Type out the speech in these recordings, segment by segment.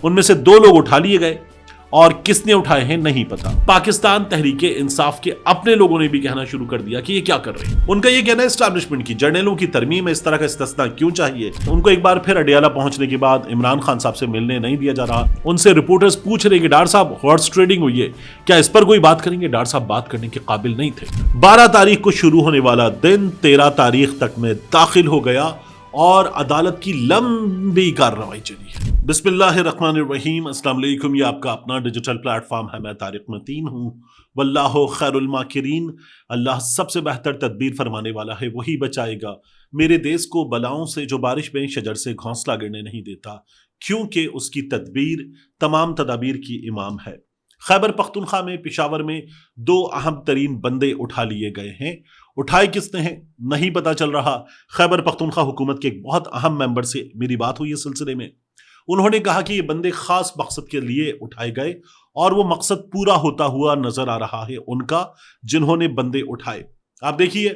उनमें से 2 लोग उठा लिए गए और किसने उठाए हैं नहीं पता। पाकिस्तान तहरीक इंसाफ के अपने लोगों ने भी कहना शुरू कर दिया कि ये क्या कर रहे हैं। उनका ये कहना है एस्टैब्लिशमेंट की जर्नलों की तरमीम में इस तरह का इस्तिस्ना क्यों चाहिए। उनको एक बार फिर अडियाला पहुंचने के बाद इमरान खान साहब से मिलने नहीं दिया जा रहा। उनसे रिपोर्टर्स पूछ रहे कि डॉक्टर साहब हॉर्स ट्रेडिंग हुई है, क्या इस पर कोई बात करेंगे। डॉक्टर साहब बात करने के काबिल नहीं थे। 12 तारीख को शुरू होने वाला दिन 13 तारीख तक में दाखिल हो गया और अदालत की लंबी कार्रवाई चली है। बिस्मिल्लाहिर्रहमानिर्रहीम, अस्सलाम वालेकुम। ये आपका अपना डिजिटल प्लेटफॉर्म है। मैं तारिक मतीन हूँ। वल्लाहु खैरुल माकिरीन। अल्लाह सबसे बेहतर तदबीर फरमाने वाला है, वही बचाएगा मेरे देश को बलाओं से जो बारिश में शजर से घोंसला गिरने नहीं देता, क्योंकि उसकी तदबीर तमाम तदाबीर की इमाम है। खैबर पख्तूनख्वा में पेशावर में 2 अहम तरीन बंदे उठा लिए गए हैं। उठाए किसने हैं नहीं पता चल रहा। खैबर पख्तूनख्वा हुकूमत के एक बहुत अहम मेंबर से मेरी बात हुई इस सिलसिले में। उन्होंने कहा कि ये बंदे खास मकसद के लिए उठाए गए और वो मकसद पूरा होता हुआ नजर आ रहा है उनका, जिन्होंने बंदे उठाए। आप देखिए,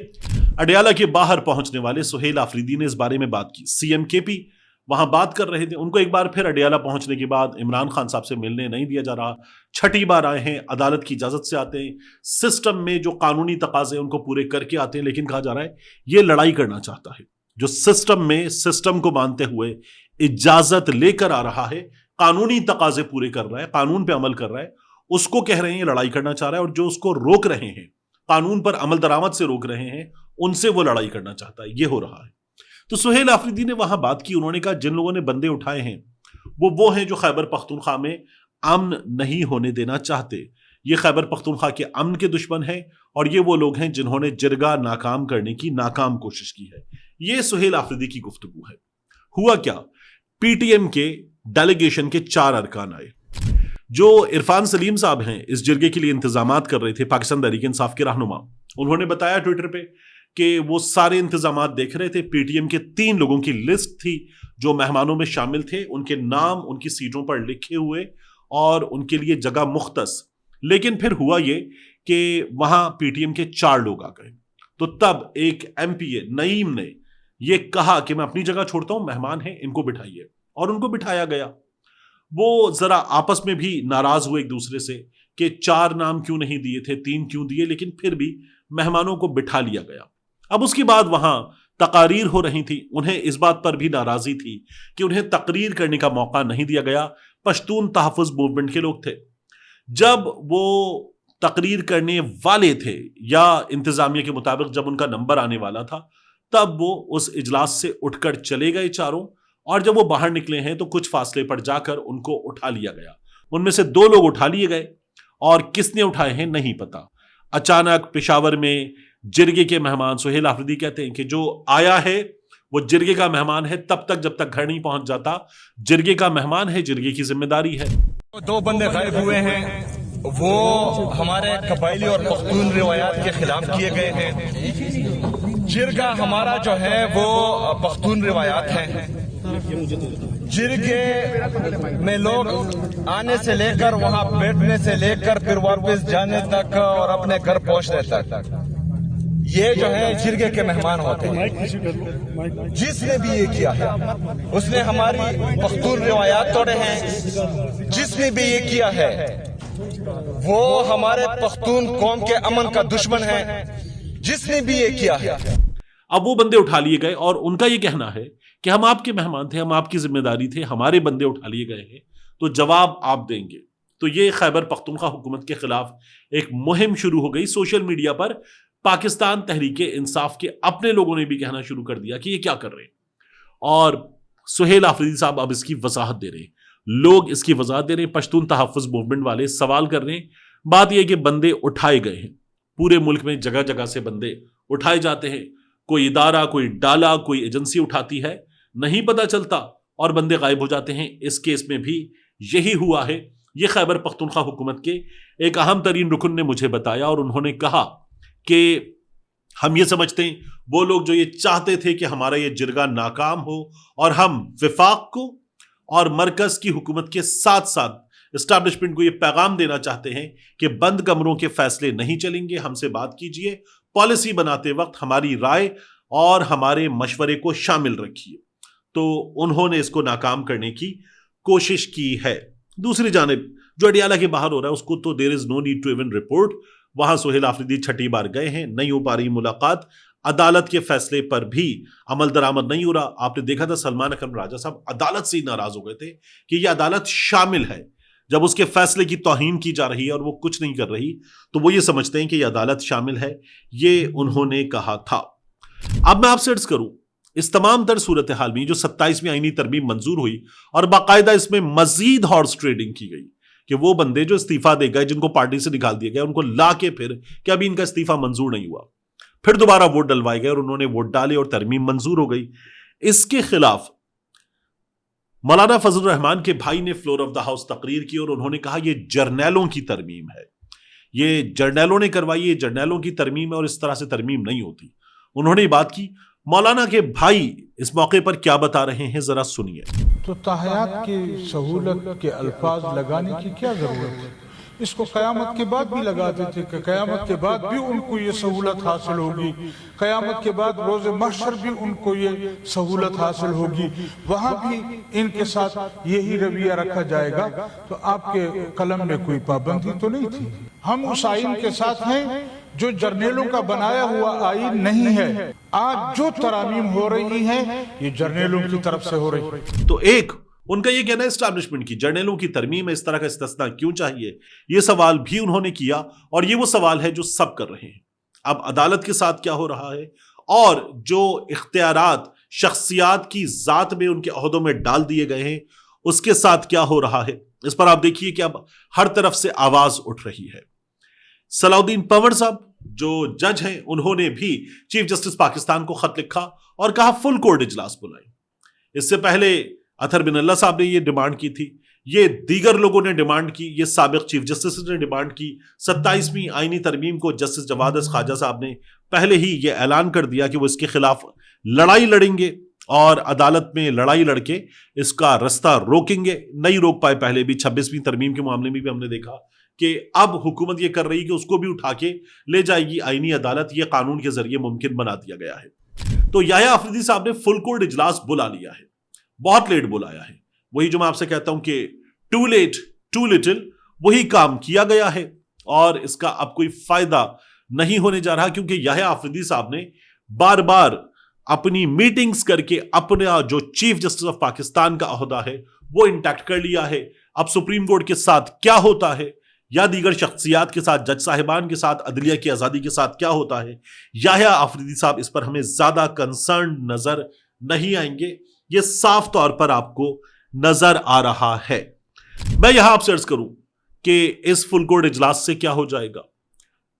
अडियाला के बाहर पहुंचने वाले सुहेल आफरीदी ने इस बारे में बात की। सीएम केपी वहां बात कर रहे थे। उनको एक बार फिर अडियाला पहुंचने के बाद इमरान खान साहब से मिलने नहीं दिया जा रहा। छठी बार आए हैं, अदालत की इजाजत से आते हैं, सिस्टम में जो कानूनी तकाजे उनको पूरे करके आते हैं, लेकिन कहा जा रहा है ये लड़ाई करना चाहता है। जो सिस्टम में सिस्टम को मानते हुए इजाजत लेकर आ रहा है, कानूनी तकाजे पूरे कर रहा है, कानून पे अमल कर रहा है, उसको कह रहे हैं लड़ाई करना चाह रहा है। और जो उसको रोक रहे हैं, कानून पर अमल दरामद से रोक रहे हैं, उनसे वो लड़ाई करना चाहता है। ये हो रहा है। तो सुहेल आफरीदी ने वहां बात की। उन्होंने कहा जिन लोगों ने बंदे उठाए हैं वो हैं जो खैबर पख्तूनख्वा में अमन नहीं होने देना चाहते। ये खैबर पख्तूनख्वा के अमन के दुश्मन हैं और ये वो लोग हैं जिन्होंने जिरगा नाकाम करने की नाकाम कोशिश की है। ये सुहेल आफरीदी की गुफ्तगू है। हुआ क्या, पीटीएम के डेलीगेशन के 4 अरकान आए। जो इरफान सलीम साहब हैं, इस जिरगे के लिए इंतजामात कर रहे थे, पाकिस्तान तहरीक इंसाफ के रहनुमा, उन्होंने बताया ट्विटर पे कि वो सारे इंतजामात देख रहे थे। पीटीएम के 3 लोगों की लिस्ट थी जो मेहमानों में शामिल थे, उनके नाम उनकी सीटों पर लिखे हुए और उनके लिए जगह मुख्तस। लेकिन फिर हुआ ये कि वहां पीटीएम के 4 लोग आ गए। तो तब एक एमपीए नईम ने ये कहा कि मैं अपनी जगह छोड़ता हूं, मेहमान हैं, इनको बिठाइए। और उनको बिठाया गया। वो जरा आपस में भी नाराज हुए एक दूसरे से कि 4 नाम क्यों नहीं दिए थे, 3 क्यों दिए, लेकिन फिर भी मेहमानों को बिठा लिया गया। अब उसके बाद वहां तकारीर हो रही थी। उन्हें इस बात पर भी नाराजगी थी कि उन्हें तकरीर करने का मौका नहीं दिया गया। पश्तून तहफ़्फ़ुज़ मूवमेंट के लोग थे। जब वो तकरीर करने वाले थे या इंतजामिया के मुताबिक जब उनका नंबर आने वाला था, तब वो उस इजलास से उठकर चले गए चारों। और जब वो बाहर निकले हैं तो कुछ फासले पर जाकर उनको उठा लिया गया। उनमें से 2 लोग उठा लिए गए और किसने उठाए हैं नहीं पता। अचानक पेशावर में जिरगे के मेहमान, सुहेल आफरीदी कहते हैं कि जो आया है वो जिरगे का मेहमान है, तब तक जब तक घर नहीं पहुंच जाता जिरगे का मेहमान है, जिरगे की जिम्मेदारी है। 2 बंदे गायब हुए हैं, वो हमारे कबायली और पख्तून रिवायात के खिलाफ किए गए हैं। जिरगा हमारा जो है वो पख्तून रिवायात है। जिरगे में लोग आने से लेकर वहां बैठने से लेकर फिर वापस जाने तक और अपने घर पहुंचने तक ये जो है जिरगे के मेहमान होते हैं। जिसने भी ये किया है उसने हमारी पख्तून रिवायात तोड़े हैं। जिसने भी ये किया है वो हमारे पख्तून कौम के अमन का दुश्मन है। जिसने भी ये किया है। अब वो बंदे उठा लिए गए और उनका ये कहना है कि हम आपके मेहमान थे, हम आपकी जिम्मेदारी थे, हमारे बंदे उठा लिए गए हैं, तो जवाब आप देंगे। तो ये खैबर पख्तूनख्वा हुकूमत के खिलाफ एक मुहिम शुरू हो गई सोशल मीडिया पर। पाकिस्तान तहरीक इंसाफ के अपने लोगों ने भी कहना शुरू कर दिया कि ये क्या कर रहे हैं। और सुहेल आफरीदी साहब अब इसकी वजाहत दे रहे हैं, लोग इसकी वजाहत दे रहे हैं। पश्तून तहफ़्फ़ुज़ मूवमेंट वाले सवाल कर रहे हैं। बात यह कि बंदे उठाए गए हैं, पूरे मुल्क में जगह जगह से बंदे उठाए जाते हैं। कोई इदारा, कोई डाला, कोई एजेंसी उठाती है, नहीं पता चलता और बंदे गायब हो जाते हैं। इस केस में भी यही हुआ है। ये खैबर पख्तूनख्वा हुकूमत के एक अहम तरीन रुकन ने मुझे बताया और उन्होंने कहा कि हम ये समझते हैं वो लोग जो ये चाहते थे कि हमारा ये जिरगा नाकाम हो और हम विफाक को और मरकज की हुकूमत के साथ साथ एस्टैब्लिशमेंट को ये पैगाम देना चाहते हैं कि बंद कमरों के फैसले नहीं चलेंगे, हमसे बात कीजिए, पॉलिसी बनाते वक्त हमारी राय और हमारे मशवरे को शामिल रखिए। तो उन्होंने इसको नाकाम करने की कोशिश की है। दूसरी जानिब जो अडियाला के बाहर हो रहा है उसको तो there is no need to even report. वहां सुहेल आफरीदी छठी बार गए हैं, नहीं हो पा रही मुलाकात, अदालत के फैसले पर भी अमल दरामद नहीं हो रहा। आपने देखा था सलमान अकरम राजा साहब अदालत से ही नाराज हो गए थे कि यह अदालत शामिल है। जब उसके फैसले की तौहीन की जा रही है और वो कुछ नहीं कर रही तो वो ये समझते हैं कि यह अदालत शामिल है, ये उन्होंने कहा था। अब मैं आपसे अर्ज करूं, इस तमाम तर सूरत हाल में जो 27वीं आईनी तरमीम मंजूर हुई और बाकायदा इसमें मजीद हॉर्स ट्रेडिंग की गई कि वो बंदे जो इस्तीफा दे गए, जिनको पार्टी से निकाल दिया गया, उनको ला के फिर कि अभी इनका इस्तीफा मंजूर नहीं हुआ, फिर दोबारा वोट डलवाए गए और उन्होंने वोट डाले और तरमीम मंजूर हो गई। इसके खिलाफ मौलाना फजल रहमान के भाई ने फ्लोर ऑफ द हाउस तकरीर की और उन्होंने कहा यह जर्नैलों की तरमीम है, ये जर्नैलों ने करवाई, ये जर्नैलों की तरमीम है और इस तरह से तरमीम नहीं होती। उन्होंने बात की। मौलाना के भाई इस मौके पर क्या बता रहे हैं, जरा सुनिए। तो ताहयात की सहूलत के अल्फाज लगाने की क्या जरूरत है? इसको क़यामत के बाद भी लगा देते कि क़यामत के बाद भी उनको ये सहूलत हासिल होगी, क़यामत के बाद रोज़ महशर भी उनको ये सहूलत हासिल होगी, वहाँ भी इनके साथ यही रवैया रखा जाएगा। तो आपके कलम में कोई पाबंदी तो नहीं थी। हम उस आइन के साथ हैं जो जर्नेलों का बनाया हुआ आइन नहीं है। आज जो तरामीम हो रही हैं ये जर्नेलों की तरफ से हो रही है। तो एक उनका ये कहना है एस्टैब्लिशमेंट की जर्नलों की तरमीम है, इस तरह का इस्तिस्ना क्यों चाहिए, ये सवाल भी उन्होंने किया और ये वो सवाल है जो सब कर रहे हैं। अब अदालत के साथ क्या हो रहा है और जो इख्तियारात शख्सियात की जात में उनके अहदों में डाल दिए गए हैं उसके साथ क्या हो रहा है, इस पर आप देखिए कि अब हर तरफ से आवाज उठ रही है। सलाउद्दीन पंवर साहब जो जज हैं उन्होंने भी चीफ जस्टिस पाकिस्तान को खत लिखा और कहा फुल कोर्ट इजलास बुलाएं। इससे पहले अतहर बिन अल्लाह साहब ने यह डिमांड की थी, ये दीगर लोगों ने डिमांड की, ये साबिक चीफ जस्टिस ने डिमांड की। 27वीं आईनी तरमीम को जस्टिस जवाद ख्वाजा साहब ने पहले ही यह ऐलान कर दिया कि वो इसके खिलाफ लड़ाई लड़ेंगे और अदालत में लड़ाई लड़के इसका रास्ता रोकेंगे। नहीं रोक पाए पहले भी। 26वीं तरमीम के मामले में भी हमने देखा कि अब हुकूमत ये कर रही कि उसको भी उठा के ले जाएगी आईनी अदालत, ये कानून के जरिए मुमकिन बना दिया गया है। तो याह्या आफरीदी साहब ने फुल कोर्ट इजलास बुला लिया है, बहुत लेट बुलाया है। वही जो मैं आपसे कहता हूं कि टू लेट टू लिटिल, वही काम किया गया है और इसका अब कोई फायदा नहीं होने जा रहा क्योंकि याह्या आफरीदी साहब ने बार बार अपनी मीटिंग्स करके अपना जो चीफ जस्टिस ऑफ पाकिस्तान का अहदा है वो इंटैक्ट कर लिया है। अब सुप्रीम कोर्ट के साथ क्या होता है या दीगर शख्सियात के साथ, जज साहिबान के साथ, अदलिया की आजादी के साथ क्या होता है, याह्या आफरीदी साहब इस पर हमें ज्यादा कंसर्न नजर नहीं आएंगे। ये साफ तौर पर आपको नजर आ रहा है। मैं यहां आपसे अर्ज करूं कि इस फुल कोर्ट इजलास से क्या हो जाएगा।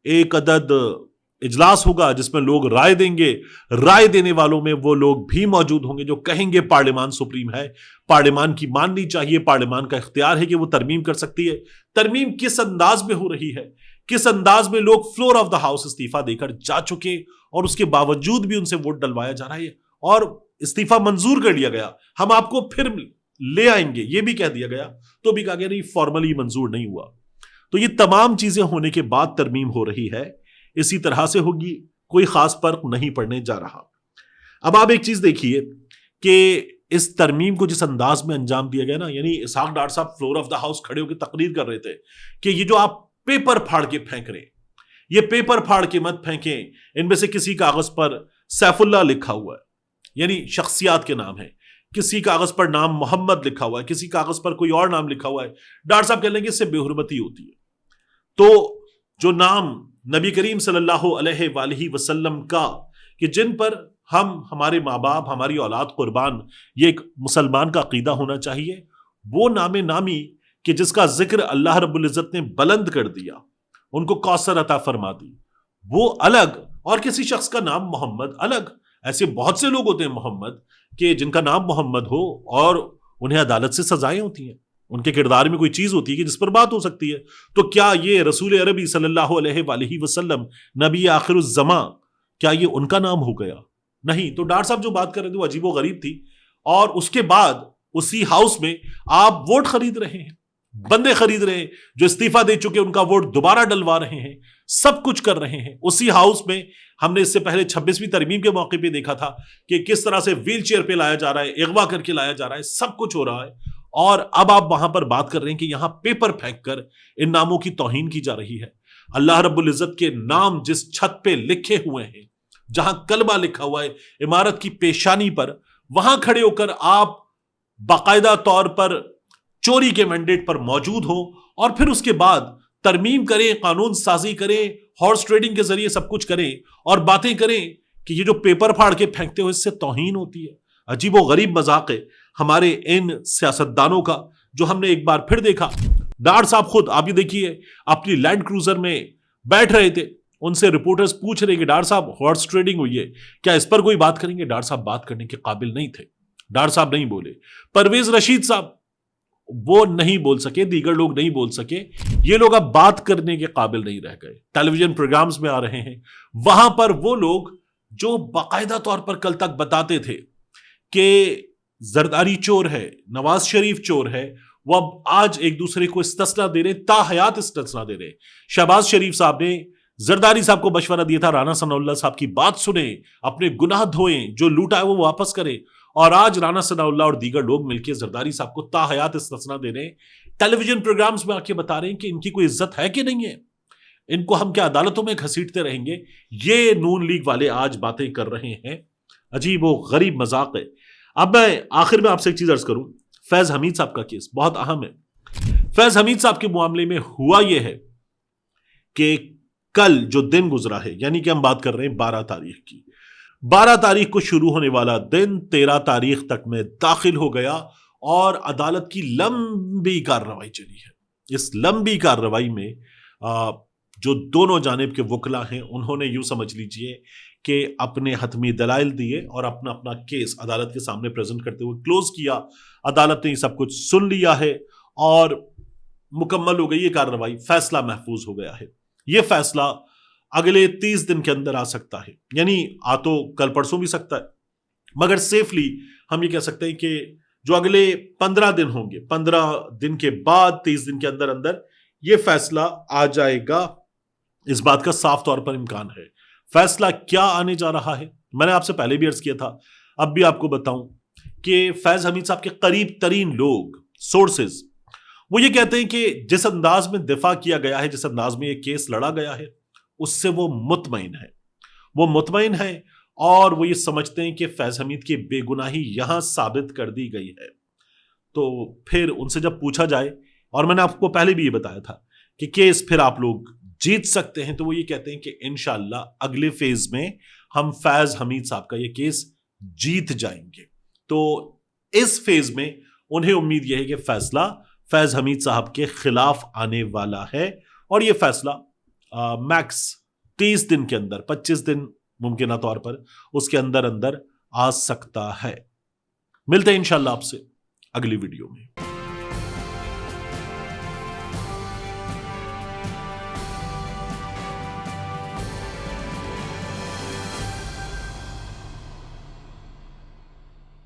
एक अदद इजलास होगा जिसमें लोग राय देंगे, राय देने वालों में वो लोग भी मौजूद होंगे जो कहेंगे पार्लियामान सुप्रीम है, पार्लियामान की माननी चाहिए, पार्लियामान का इख्तियार है कि वो तरमीम कर सकती है। तरमीम किस अंदाज में हो रही है, किस अंदाज में लोग फ्लोर ऑफ द हाउस इस्तीफा देकर जा चुके और उसके बावजूद भी उनसे वोट डलवाया जा रहा है और इस्तीफा मंजूर कर लिया गया, हम आपको फिर ले आएंगे ये भी कह दिया गया, तो भी कहा गया नहीं फॉर्मली मंजूर नहीं हुआ। तो ये तमाम चीजें होने के बाद तरमीम हो रही है, इसी तरह से होगी, कोई खास फर्क नहीं पड़ने जा रहा। अब आप एक चीज देखिए कि इस तरमीम को जिस अंदाज में अंजाम दिया गया ना, यानी इसहाक डार साहब फ्लोर ऑफ द हाउस खड़े होकर तकरीर कर रहे थे कि ये जो आप पेपर फाड़ के फेंक रहे, ये पेपर फाड़ के मत फेंकें, इनमें से किसी कागज पर सैफुल्लाह लिखा हुआ है, यानी शख्सियात के नाम है, किसी कागज पर नाम मोहम्मद लिखा हुआ है, किसी कागज पर कोई और नाम लिखा हुआ है, डार साहब कह लेंगे इससे बेहुरमती होती है। तो जो नाम नबी करीम सल्लल्लाहु अलैहि वसल्लम का कि जिन पर हम, हमारे माँ बाप, हमारी औलाद कुर्बान, ये एक मुसलमान का अकीदा होना चाहिए, वो नामे नामी कि जिसका जिक्र अल्लाह रब्बुल इज्जत ने बुलंद कर दिया, उनको कौसर अता फरमा दी, वो अलग, और किसी शख्स का नाम मोहम्मद अलग। ऐसे बहुत से लोग होते हैं मोहम्मद के जिनका नाम मोहम्मद हो और उन्हें अदालत से सजाएं होती हैं, उनके किरदार में कोई चीज होती है कि जिस पर बात हो सकती है। तो क्या ये रसूल अरबी सल्लल्लाहु अलैहि वसल्लम नबी आखिरुज़्ज़मा, क्या ये उनका नाम हो गया? नहीं। तो डार साहब जो बात कर रहे थे वो अजीबो गरीब थी। और उसके बाद उसी हाउस में आप वोट खरीद रहे हैं, बंदे खरीद रहे हैं, जो इस्तीफा दे चुके उनका वोट दोबारा डलवा रहे हैं, सब कुछ कर रहे हैं। उसी हाउस में हमने इससे पहले 26वीं तरमीम के मौके पे देखा था कि किस तरह से व्हील चेयर पे लाया जा रहा है, अगवा करके लाया जा रहा है, सब कुछ हो रहा है। اور اب آپ وہاں پر بات کر رہے ہیں کہ یہاں پیپر پھینک کر ان ناموں کی توہین کی جا رہی ہے. اللہ رب العزت کے نام جس چھت پہ لکھے ہوئے ہیں, جہاں کلمہ لکھا ہوا ہے عمارت کی پیشانی پر, وہاں کھڑے ہو کر آپ باقاعدہ طور پر چوری کے مینڈیٹ پر موجود ہوں اور پھر اس کے بعد ترمیم کریں, قانون سازی کریں, ہارس ٹریڈنگ کے ذریعے سب کچھ کریں اور باتیں کریں کہ یہ جو پیپر پھاڑ کے پھینکتے ہو اس سے توہین ہوتی ہے. عجیب و غریب مذاق ہے ہمارے ان سیاستدانوں کا, جو ہم نے ایک بار پھر دیکھا. ڈار صاحب خود آپ یہ دیکھیے اپنی لینڈ کروزر میں بیٹھ رہے تھے, ان سے رپورٹرز پوچھ رہے کہ ڈار صاحب ہارس ٹریڈنگ ہوئی ہے, کیا اس پر کوئی بات کریں گے؟ ڈار صاحب بات کرنے کے قابل نہیں تھے, ڈار صاحب نہیں بولے. پرویز رشید صاحب وہ نہیں بول سکے, دیگر لوگ نہیں بول سکے, یہ لوگ اب بات کرنے کے قابل نہیں رہ گئے. ٹیلی ویژن پروگرامز میں آ رہے ہیں, وہاں پر وہ لوگ جو باقاعدہ طور پر کل تک بتاتے تھے کہ زرداری چور ہے, نواز شریف چور ہے, وہ اب آج ایک دوسرے کو استثنا دے رہے, تا حیات استثنا دے رہے. شہباز شریف صاحب نے زرداری صاحب کو مشورہ دیا تھا رانا ثناء اللہ صاحب کی بات سنیں, اپنے گناہ دھوئیں, جو لوٹا ہے وہ واپس کریں, اور آج رانا ثناء اللہ اور دیگر لوگ مل کے زرداری صاحب کو تا حیات استثنا دے رہے ہیں. ٹیلی ویژن پروگرامز میں آ کے بتا رہے ہیں کہ ان کی کوئی عزت ہے کہ نہیں ہے, ان کو ہم کیا عدالتوں میں گھسیٹتے رہیں گے. یہ نون لیگ والے آج باتیں کر رہے ہیں. عجیب و غریب مذاق ہے. اب میں آخر میں آپ سے ایک چیز عرض کروں, فیض حمید صاحب کا کیس بہت اہم ہے. فیض حمید صاحب کے معاملے میں ہوا یہ ہے کہ کل جو دن گزرا ہے, یعنی کہ ہم بات کر رہے ہیں 12 تاریخ کی, 12 تاریخ کو شروع ہونے والا دن 13 تاریخ تک میں داخل ہو گیا اور عدالت کی لمبی کارروائی چلی ہے. اس لمبی کارروائی میں جو دونوں جانب کے وکلا ہیں انہوں نے یوں سمجھ لیجئے کہ اپنے حتمی دلائل دیے اور اپنا اپنا کیس عدالت کے سامنے پریزنٹ کرتے ہوئے کلوز کیا. عدالت نے سب کچھ سن لیا ہے اور مکمل ہو گئی یہ کارروائی, فیصلہ محفوظ ہو گیا ہے. یہ فیصلہ اگلے 30 دن کے اندر آ سکتا ہے, یعنی آ تو کل پرسوں بھی سکتا ہے, مگر سیفلی ہم یہ کہہ سکتے ہیں کہ جو اگلے 15 دن ہوں گے, 15 دن کے بعد 30 دن کے اندر اندر یہ فیصلہ آ جائے گا. اس بات کا صاف طور پر امکان ہے. فیصلہ کیا آنے جا رہا ہے میں نے آپ سے پہلے بھی عرض کیا تھا, اب بھی آپ کو بتاؤں کہ فیض حمید صاحب کے قریب ترین لوگ, سورسز, وہ یہ کہتے ہیں کہ جس انداز میں دفاع کیا گیا ہے, جس انداز میں یہ کیس لڑا گیا ہے, اس سے وہ مطمئن ہے اور وہ یہ سمجھتے ہیں کہ فیض حمید کی بے گناہی یہاں ثابت کر دی گئی ہے. تو پھر ان سے جب پوچھا جائے, اور میں نے آپ کو پہلے بھی یہ بتایا تھا کہ کیس پھر آپ لوگ جیت سکتے ہیں, تو وہ یہ کہتے ہیں کہ انشاءاللہ اگلے فیز میں ہم فیض حمید صاحب کا یہ کیس جیت جائیں گے. تو اس فیز میں انہیں امید یہ ہے کہ فیصلہ فیض حمید صاحب کے خلاف آنے والا ہے, اور یہ فیصلہ میکس 30 دن کے اندر, 25 دن ممکنہ طور پر اس کے اندر آ سکتا ہے. ملتے ہیں انشاءاللہ آپ سے اگلی ویڈیو میں.